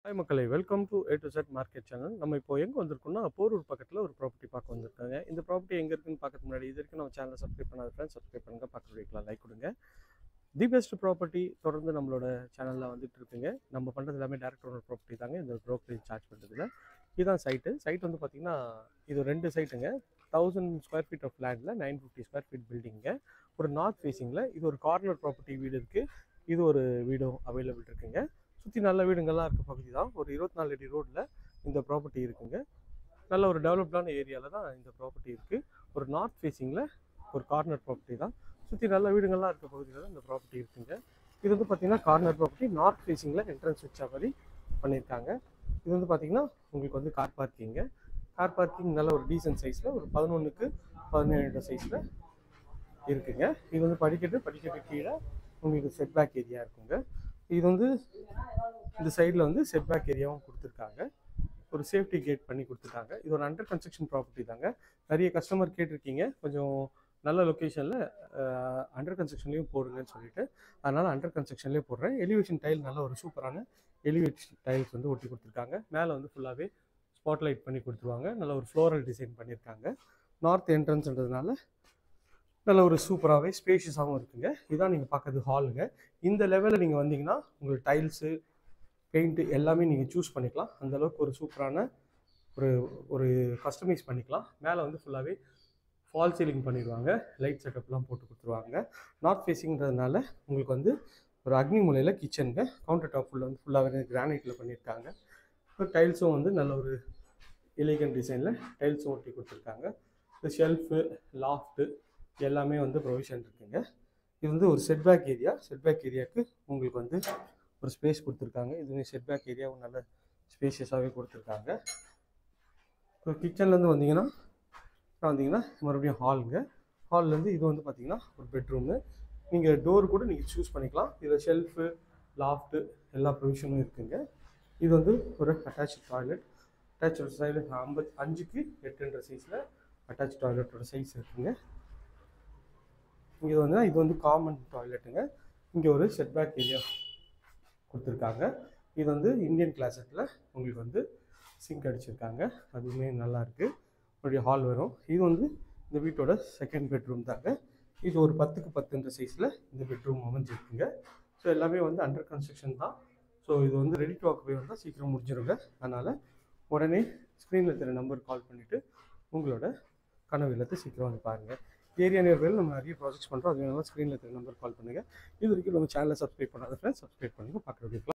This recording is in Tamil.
ஹாய் மக்களே, welcome to A to Z market channel. நம்ம இப்போ எங்கே வந்திருக்கோம்னா, போரூர் பக்கத்தில் ஒரு ப்ராப்பர்ட்டி பார்க்க வந்திருக்காங்க. இந்த ப்ராப்பர்ட்டி எங்கே இருக்குன்னு பார்க்கறதுக்கு முன்னாடி இது வரைக்கும் நம்ம சேனலை சப்ஸ்கிரைப் பண்ணாத ஃப்ரெண்ட்ஸ் சப்ஸ்கிரைப் பண்ணுங்கள், பக்கத்தில் வைக்கலாம், லைக் கொடுங்க. தி பெஸ்ட் ப்ராப்பர்ட்டி தொடர்ந்து நம்மளோட சேனலில் வந்துட்டு இருக்குங்க. நம்ம பண்ணுறது எல்லாமே டேரக்ட் ஓனர் ப்ராப்பர்ட்டி தாங்க, இந்த ப்ரோக்கரேஜ் சார்ஜ் பண்ணுறதுல. இதுதான் சைட் வந்து பார்த்திங்கன்னா இது 2 சைட்டுங்க. 1000 ஸ்கொயர் ஃபீட் ஆஃப் லேண்டில் 950 ஸ்கொயர் ஃபீட் பில்டிங்க. ஒரு நார்த் ஃபேஸிங்கில் இது ஒரு கார்னர் ப்ராப்பர்ட்டி வீடு இருக்குது. இது ஒரு வீடும் அவைலபிள் இருக்குங்க. சுற்றி நல்ல வீடுங்கள்லாம் இருக்க பகுதி தான். ஒரு 24 அடி ரோட்டில் இந்த ப்ராப்பர்ட்டி இருக்குங்க. நல்ல ஒரு டெவலப்டான ஏரியாவில் தான் இந்த ப்ராப்பர்ட்டி இருக்குது. ஒரு நார்த் ஃபேஸிங்கில் ஒரு கார்னர் ப்ராப்பர்ட்டி தான். சுற்றி நல்ல வீடுங்கள்லாம் இருக்க பகுதியில் தான் இந்த ப்ராப்பர்ட்டி இருக்குங்க. இது வந்து பார்த்திங்கன்னா கார்னர் ப்ராப்பர்ட்டி, நார்த் ஃபேஸிங்கில் என்ட்ரன்ஸ் வச்ச மாதிரி பண்ணியிருக்காங்க. இது வந்து பார்த்திங்கன்னா உங்களுக்கு வந்து கார் பார்க்கிங் நல்ல ஒரு டீசன்ட் சைஸில் ஒரு 11க்கு 17 சைஸில் இருக்குங்க. இது வந்து படிக்கட்டு கீழே உங்களுக்கு செட்பேக் ஏரியா இருக்குங்க. இது வந்து இந்த சைடில் வந்து செட்பேக் ஏரியாவும் கொடுத்துருக்காங்க. ஒரு சேஃப்டி கேட் பண்ணி கொடுத்துருக்காங்க. இது ஒரு அண்டர் கன்ஸ்ட்ரக்ஷன் ப்ராப்பர்ட்டி தாங்க. நிறைய கஸ்டமர் கேட்டிருக்கீங்க, கொஞ்சம் நல்ல லொக்கேஷனில் அண்டர் கன்ஸ்ட்ரக்ஷன்லேயும் போடுங்கன்னு சொல்லிட்டு, அதனால் அண்டர் கன்ஸ்ட்ரக்ஷன்லேயே போடுறேன். எலிவேஷன் டைல் நல்ல ஒரு சூப்பரான எலிவேஷன் டைல்ஸ் வந்து ஒட்டி கொடுத்துருக்காங்க. மேலே வந்து ஃபுல்லாகவே ஸ்பாட்லைட் பண்ணி கொடுத்துருவாங்க. நல்ல ஒரு ஃப்ளோரல் டிசைன் பண்ணியிருக்காங்க. நார்த் என்ட்ரன்ஸ்ன்றதுனால நல்ல ஒரு சூப்பராகவே ஸ்பேஷியஸாகவும் இருக்குங்க. இதான் நீங்கள் பார்க்குறது ஹாலுங்க. இந்த லெவலில் நீங்கள் வந்தீங்கன்னா உங்களுக்கு டைல்ஸு, பெயிண்ட்டு எல்லாமே நீங்கள் சூஸ் பண்ணிக்கலாம். அந்தளவுக்கு ஒரு சூப்பரான ஒரு ஒரு கஸ்டமைஸ் பண்ணிக்கலாம். மேலே வந்து ஃபுல்லாகவே ஃபால் சீலிங் பண்ணிடுவாங்க, லைட் செட்டப்லாம் போட்டு கொடுத்துருவாங்க. நார்த் ஃபேஸிங்கிறதுனால உங்களுக்கு வந்து ஒரு அக்னி மூலையில் கிச்சனுங்க. கவுண்டர் டாப் ஃபுல்லாகவே கிரானைட்டில் பண்ணியிருக்காங்க. இப்போ டைல்ஸும் வந்து நல்ல ஒரு எலிகன்ட் டிசைனில் டைல்ஸும் ஒட்டி கொடுத்துருக்காங்க. இந்த ஷெல்ஃபு, லாஃப்ட்டு எல்லாமே வந்து ப்ரொவிஷன் இருக்குங்க. இது வந்து ஒரு செட்பேக் ஏரியாவுக்கு உங்களுக்கு வந்து ஒரு ஸ்பேஸ் கொடுத்துருக்காங்க. இதுவே செட்பேக் ஏரியாவும் நல்ல ஸ்பேஷியஸாகவே கொடுத்துருக்காங்க. இப்போ கிச்சன்லேருந்து வந்தீங்கன்னா மறுபடியும் ஹாலுங்க. ஹால்லேருந்து இது வந்து பார்த்திங்கன்னா ஒரு பெட்ரூமு. நீங்கள் டோர் கூட நீங்கள் சூஸ் பண்ணிக்கலாம். இதில் ஷெல்ஃபு, லாஃப்ட்டு எல்லா ப்ரொவிஷனும் இருக்குங்க. இது வந்து ஒரு அட்டாச் டாய்லெட். அட்டாச் டாய்லெட் 5க்கு 8 சைஸில் அட்டாச் டாய்லெட்டோட சைஸ் இருக்குங்க. இங்கே வந்து இது வந்து காமன் டாய்லெட்டுங்க. இங்கே ஒரு செட்பேக் ஏரியா கொடுத்துருக்காங்க. இது வந்து இந்தியன் கிளாசெட்டில் உங்களுக்கு வந்து சிங்க் அடிச்சிருக்காங்க. அதுவுமே நல்லாயிருக்கு. உங்களுடைய ஹால் வரும். இது வந்து இந்த வீட்டோட செகண்ட் பெட்ரூம் தாங்க. இது ஒரு 10க்கு 10 சைஸில் இந்த பெட்ரூம் அமைஞ்சிருக்குங்க. ஸோ எல்லாமே வந்து அண்டர் கன்ஸ்ட்ரக்ஷன் தான். ஸோ இது வந்து ரெடி டு ஆக்குபை வந்தால் சீக்கிரம் முடிஞ்சிருங்க. அதனால் உடனே ஸ்க்ரீனில் இருக்கிற நம்பர் கால் பண்ணிவிட்டு உங்களோட கனவு இல்லத்தை சீக்கிரம் வந்து பாருங்கள். ஏரியா நியர்பையில் நம்ம நிறைய ப்ராஜெக்ட்ஸ் பண்ணுறோம். அது வேணாலும் ஸ்க்ரீனில் இருக்கிற நம்பர் கால் பண்ணுங்கள். இது வரைக்கும் நம்ம சேனலை சப்ஸ்கிரைப் பண்ணாத ஃப்ரெண்ட்ஸ் சப்ஸ்கிரைப் பண்ணுங்கள், பார்க்குறது.